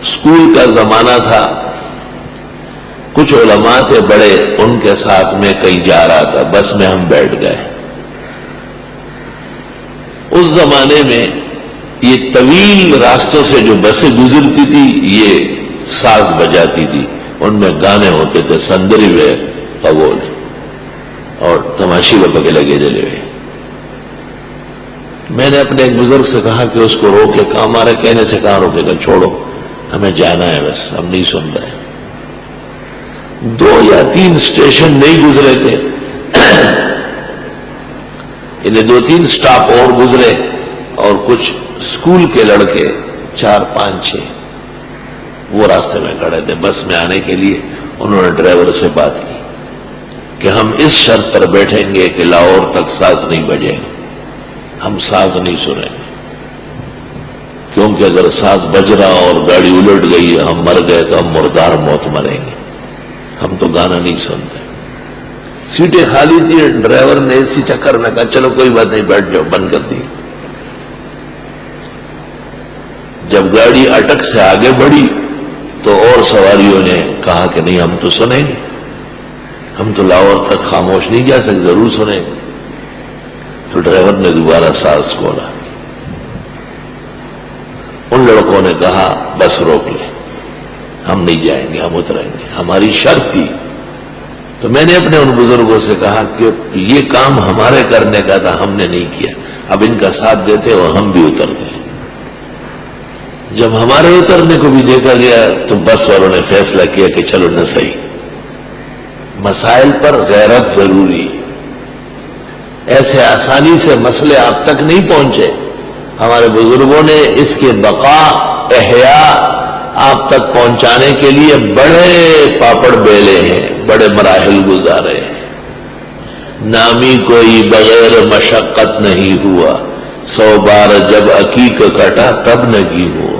School کا زمانہ تھا، کچھ علماء تھے بڑے، ان کے ساتھ میں کہیں جا رہا تھا، بس میں ہم بیٹھ گئے۔ اس زمانے میں یہ طویل راستوں سے جو بسیں گزرتی تھی یہ ساز بجاتی تھی، ان میں گانے ہوتے تھے، سندری ہوئے قبول اور تماشی بپکے لگے جلے ہوئے۔ میں نے اپنے ایک بزرگ سے کہا کہ اس کو روکے، کہا ہمارے کہنے سے کہاں روکے گا، چھوڑو ہمیں جانا ہے، بس ہم نہیں سن رہے۔ 2 یا 3 اسٹیشن نہیں گزرے تھے، انہیں 2-3 سٹاپ اور گزرے، اور کچھ اسکول کے لڑکے 4, 5, 6 وہ راستے میں کھڑے تھے بس میں آنے کے لیے۔ انہوں نے ڈرائیور سے بات کی کہ ہم اس شرط پر بیٹھیں گے کہ لاہور تک ساز نہیں بجے گا، ہم ساز نہیں سنیں گے، کیونکہ اگر ساز بج رہا اور گاڑی الٹ گئی، ہم مر گئے تو ہم مردار موت مریں گے، ہم تو گانا نہیں سنتے۔ سیٹیں خالی تھی، ڈرائیور نے اسی چکر میں کہا چلو کوئی بات نہیں بیٹھ جاؤ، بند کر دی۔ جب گاڑی اٹک سے آگے بڑھی تو اور سواریوں نے کہا کہ نہیں ہم تو سنیں گے، ہم تو لاہور تک خاموش نہیں جا سکتے، ضرور سنیں گے۔ تو ڈرائیور نے دوبارہ ساز کھولا، ان لڑکوں نے کہا بس روک لے، ہم نہیں جائیں گے، ہم اتریں گے، ہماری شرط تھی۔ تو میں نے اپنے ان بزرگوں سے کہا کہ یہ کام ہمارے کرنے کا تھا، ہم نے نہیں کیا، اب ان کا ساتھ دیتے اور ہم بھی اترتے۔ جب ہمارے اترنے کو بھی دیکھا گیا تو بس والوں نے فیصلہ کیا کہ چلو نہ صحیح، مسائل پر غیرت ضروری، ایسے آسانی سے مسئلے آپ تک نہیں پہنچے۔ ہمارے بزرگوں نے اس کے بقا احیاء آپ تک پہنچانے کے لیے بڑے پاپڑ بیلے ہیں، بڑے مراحل گزارے ہیں۔ نامی کوئی بغیر مشقت نہیں ہوا، 100 بار جب عقیق کٹا تب نگی ہوا۔